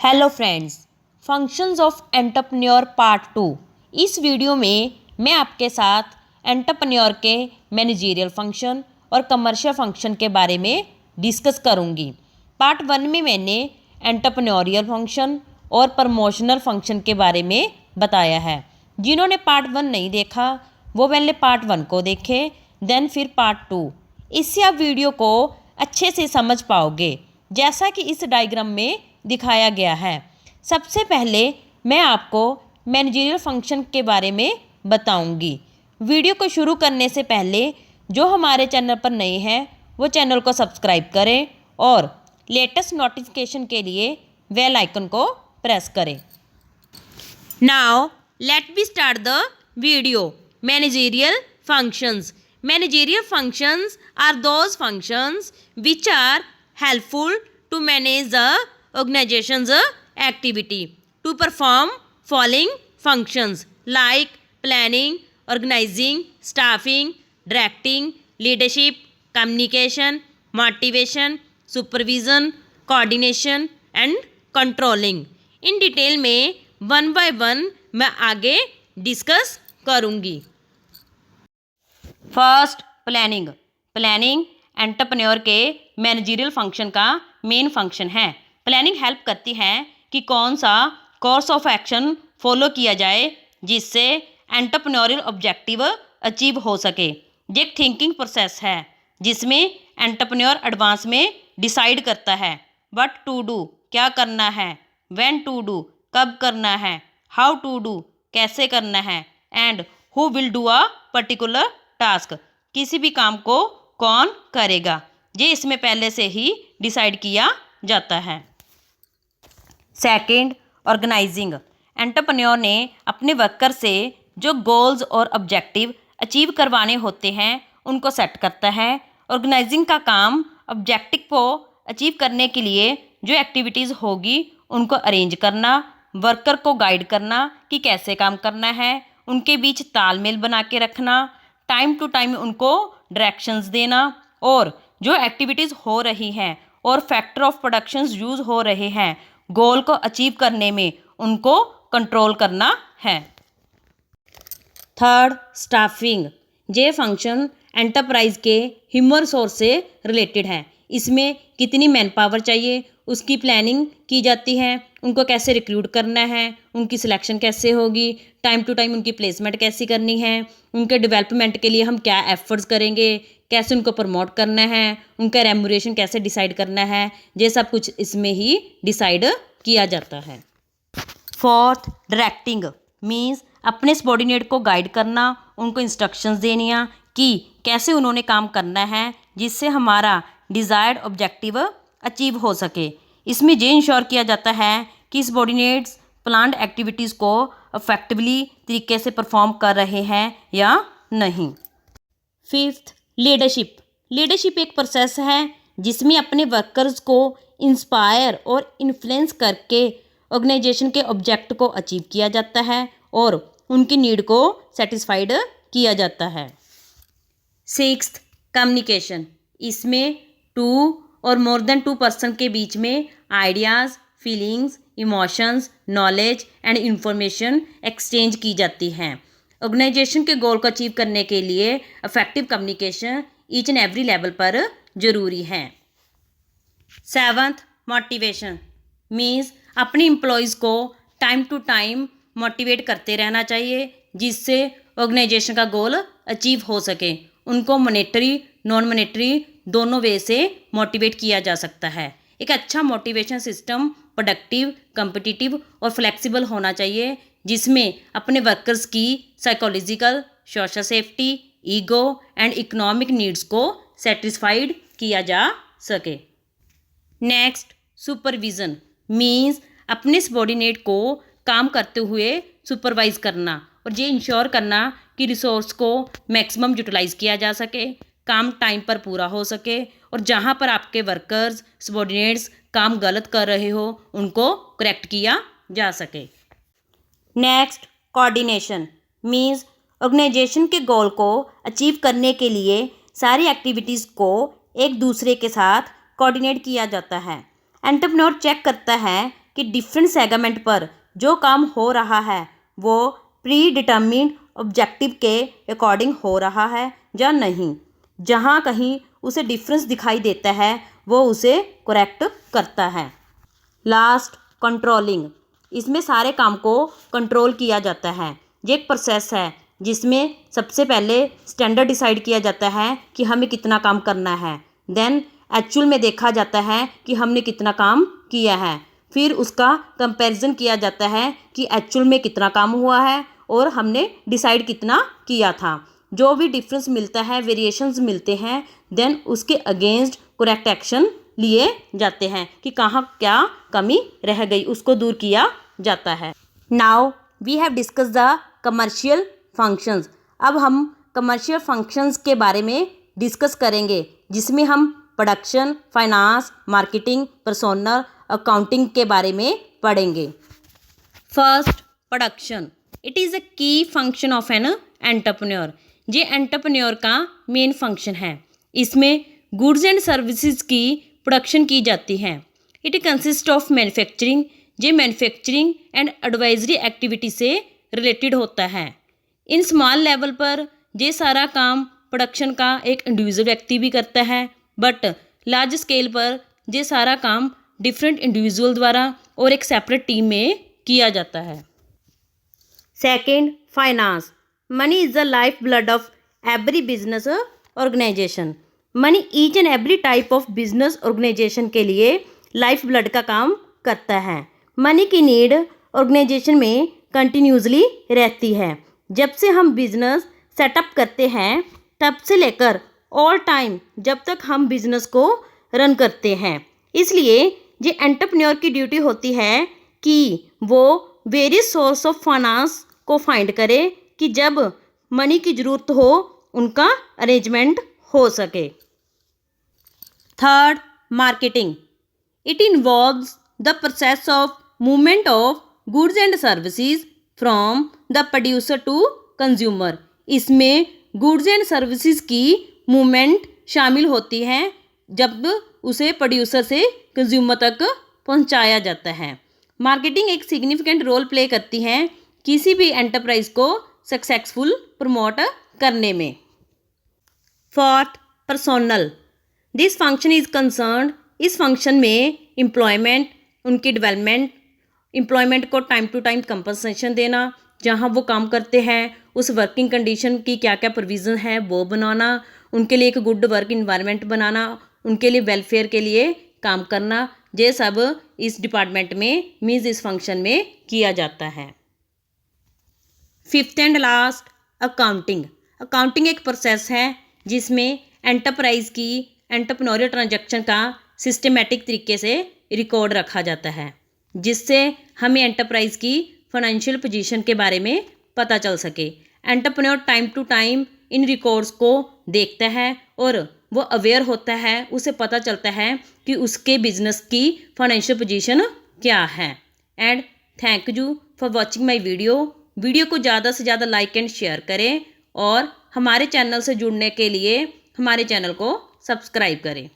Hello friends, functions of entrepreneur part 2। इस video में मैं आपके साथ एंटरप्रेन्योर के मैनेजरियल फंक्शन और कमर्शियल फंक्शन के बारे में डिस्कस करूंगी। पार्ट 1 में मैंने एंटरप्रेन्योरियल फंक्शन और प्रमोशनल फंक्शन के बारे में बताया है। जिन्होंने पार्ट 1 नहीं देखा वो पहले पार्ट 1 को देखें, देन फिर पार्ट 2। इससे आप वीडियो को अच्छे से समझ पाओगे, जैसा कि इस डायग्राम में दिखाया गया है। सबसे पहले मैं आपको मैनेजरियल फंक्शन के बारे में बताऊंगी। वीडियो को शुरू करने से पहले जो हमारे चैनल पर नए हैं वो चैनल को सब्सक्राइब करें और लेटेस्ट नोटिफिकेशन के लिए बेल आइकन को प्रेस करें। Now let be start the video. Managerial functions. Managerial functions are those functions which are helpful to manage the organization's activity. To perform following functions like planning, organizing, staffing, directing, leadership, communication, motivation, supervision, coordination and controlling. In detail में one by one मैं आगे discuss करूँगी। First, planning. Planning entrepreneur के managerial function का main function है। Planning help करती है कि कौन सा कोर्स ऑफ एक्शन फॉलो किया जाए जिससे एंटरप्रेन्योरियल ऑब्जेक्टिव अचीव हो सके। ये एक थिंकिंग प्रोसेस है जिसमें एंटरप्रेन्योर एडवांस में डिसाइड करता है व्हाट टू डू, क्या करना है, व्हेन टू डू, कब करना है, हाउ टू डू, कैसे करना है, and who will do a particular task, किसी भी काम को कौन करेगा, ये इसमें पहले से ही डिसाइड किया जाता है। Second, organising. एंटरप्रेन्योर ने अपने वर्कर से जो गोल्स और ऑब्जेक्टिव अचीव करवाने होते हैं उनको सेट करता है। ऑर्गेनाइजिंग का काम ऑब्जेक्टिव को अचीव करने के लिए जो एक्टिविटीज़ होगी उनको अरेंज करना, वर्कर को गाइड करना कि कैसे काम करना है, उनके बीच तालमेल बना के रखना, टाइम टू टाइम उनको डायरेक्शंस देना और जो एक्टिविटीज़ हो रही हैं और फैक्टर ऑफ प्रोडक्शंस यूज़ हो रहे हैं गोल को अचीव करने में उनको कंट्रोल करना है। Third, staffing. ये फंक्शन एंटरप्राइज के ह्यूमन रिसोर्स से रिलेटेड है। इसमें कितनी मैन पावर चाहिए उसकी प्लानिंग की जाती है, उनको कैसे रिक्रूट करना है, उनकी सिलेक्शन कैसे होगी, टाइम टू टाइम उनकी प्लेसमेंट कैसी करनी है, उनके डेवलपमेंट के लिए हम क्या एफर्ट्स करेंगे, कैसे उनको प्रमोट करना है, उनका रेम्यूनरेशन कैसे डिसाइड करना है, ये सब कुछ इसमें ही डिसाइड किया जाता है। फोर्थ, डायरेक्टिंग मीन्स अपने सबॉर्डिनेट को गाइड करना, उनको इंस्ट्रक्शंस देनियाँ कि कैसे उन्होंने काम करना है जिससे हमारा डिज़ायर्ड ऑब्जेक्टिव अचीव हो सके। इसमें ये इंश्योर किया जाता है कि सबॉर्डिनेट्स प्लान्ड एक्टिविटीज़ को इफेक्टिवली तरीके से परफॉर्म कर रहे हैं या नहीं। Fifth, leadership. लीडरशिप एक प्रोसेस है जिसमें अपने वर्कर्स को इंस्पायर और इन्फ्लुएंस करके ऑर्गेनाइजेशन के ऑब्जेक्ट को अचीव किया जाता है और उनकी नीड को सेटिस्फाइड किया जाता है। Sixth, communication. इसमें टू और मोर देन टू पर्सन के बीच में ideas, feelings, emotions, knowledge and information exchange की जाती हैं। ऑर्गेनाइजेशन के गोल को अचीव करने के लिए effective communication each and every level पर जरूरी है। सेवंथ, मोटिवेशन मीन्स अपने एम्प्लॉयज़ को टाइम टू टाइम मोटिवेट करते रहना चाहिए जिससे ऑर्गेनाइजेशन का गोल अचीव हो सके। उनको मॉनेटरी नॉन मॉनेटरी दोनों वे से मोटिवेट किया जा सकता है। एक अच्छा मोटिवेशन सिस्टम प्रोडक्टिव, कम्पिटिटिव और फ्लेक्सिबल होना चाहिए जिसमें अपने वर्कर्स की psychological, social safety, ego and economic needs को सेटिस्फाइड किया जा सके। नेक्स्ट, सुपरविज़न मीन्स अपने सबॉर्डिनेट को काम करते हुए सुपरवाइज करना और ये इंश्योर करना कि रिसोर्स को मैक्सिमम यूटिलाइज किया जा सके, काम टाइम पर पूरा हो सके और जहाँ पर आपके वर्कर्स सबॉर्डिनेट्स काम गलत कर रहे हो उनको करेक्ट किया जा सके। नेक्स्ट, कोऑर्डिनेशन मीन्स ऑर्गेनाइजेशन के गोल को अचीव करने के लिए सारी एक्टिविटीज़ को एक दूसरे के साथ कोऑर्डिनेट किया जाता है। एंटरप्रेन्योर चेक करता है कि डिफरेंट सेगमेंट पर जो काम हो रहा है वो प्री डिटर्मिन्ड ऑब्जेक्टिव के अकॉर्डिंग हो रहा है या नहीं। जहाँ कहीं उसे डिफरेंस दिखाई देता है वो उसे करेक्ट करता है। Last, controlling. इसमें सारे काम को कंट्रोल किया जाता है। ये एक प्रोसेस है जिसमें सबसे पहले स्टैंडर्ड डिसाइड किया जाता है कि हमें कितना काम करना है, देन एक्चुअल में देखा जाता है कि हमने कितना काम किया है, फिर उसका कंपैरिजन किया जाता है कि एक्चुअल में कितना काम हुआ है और हमने डिसाइड कितना किया था। जो भी डिफरेंस मिलता है, वेरिएशंस मिलते हैं, देन उसके अगेंस्ट करेक्ट एक्शन लिए जाते हैं कि कहाँ क्या कमी रह गई, उसको दूर किया जाता है। Now we have discuss the commercial functions. अब हम कमर्शियल फंक्शंस के बारे में डिस्कस करेंगे जिसमें हम production, finance, marketing, personnel, accounting के बारे में पढ़ेंगे। First, production. It is a की फंक्शन ऑफ एन एंटरप्रेन्योर। ये एंटरप्रेन्योर का मेन फंक्शन है। इसमें गुड्स एंड सर्विसेज की प्रोडक्शन की जाती है। It consist of manufacturing. ये मैन्युफैक्चरिंग एंड एडवाइजरी एक्टिविटी से रिलेटेड होता है। इन स्मॉल लेवल पर ये सारा काम प्रोडक्शन का एक इंडिविजुअल व्यक्ति भी करता है, बट लार्ज स्केल पर ये सारा काम डिफरेंट इंडिविजुअल द्वारा और एक सेपरेट टीम में किया जाता है। Second, finance. Money is the life blood of every business organisation. Money each and every type of business organisation के लिए लाइफ ब्लड का काम करता है। मनी की नीड ऑर्गेनाइजेशन में कंटिन्यूसली रहती है। जब से हम बिजनेस सेटअप करते हैं तब से लेकर ऑल टाइम जब तक हम बिजनेस को रन करते हैं। इसलिए ये एंटरप्रेन्योर की ड्यूटी होती है कि वो वेरियस सोर्स ऑफ फाइनेंस को फाइंड करे कि जब मनी की ज़रूरत हो उनका अरेंजमेंट हो सके। Third, marketing. It involves the process of movement of goods and services from the producer to consumer. इसमें गुड्स एंड सर्विसेज की मूवमेंट शामिल होती है जब उसे प्रोड्यूसर से कंज्यूमर तक पहुंचाया जाता है। मार्केटिंग एक सिग्निफिकेंट रोल प्ले करती है किसी भी एंटरप्राइज को सक्सेसफुल प्रमोट करने में। Fourth, personnel. This function is concerned. इस फंक्शन में एम्प्लॉयमेंट, उनकी डेवलपमेंट, एम्प्लॉयमेंट को टाइम टू टाइम कंपनसेशन देना, जहां वो काम करते हैं उस वर्किंग कंडीशन की क्या क्या प्रोविज़न है वो बनाना, उनके लिए एक गुड वर्क इन्वायरमेंट बनाना, उनके लिए वेलफेयर के लिए काम करना, ये सब इस डिपार्टमेंट में मीन्स इस फंक्शन में किया जाता है। Fifth and last, accounting. Accounting एक प्रोसेस है जिसमें एंटरप्राइज की एंटरप्रेन्योरियल ट्रांजैक्शन का सिस्टमेटिक तरीके से रिकॉर्ड रखा जाता है, जिससे हमें एंटरप्राइज की फाइनेंशियल पोजीशन के बारे में पता चल सके। एंटरप्रेन्योर टाइम टू टाइम इन रिकॉर्ड्स को देखता है और वो अवेयर होता है, उसे पता चलता है कि उसके बिजनेस की फाइनेंशियल पोजीशन क्या है। And thank you for watching my video को ज़्यादा से ज़्यादा लाइक एंड शेयर करें और हमारे चैनल से जुड़ने के लिए हमारे चैनल को सब्सक्राइब करें।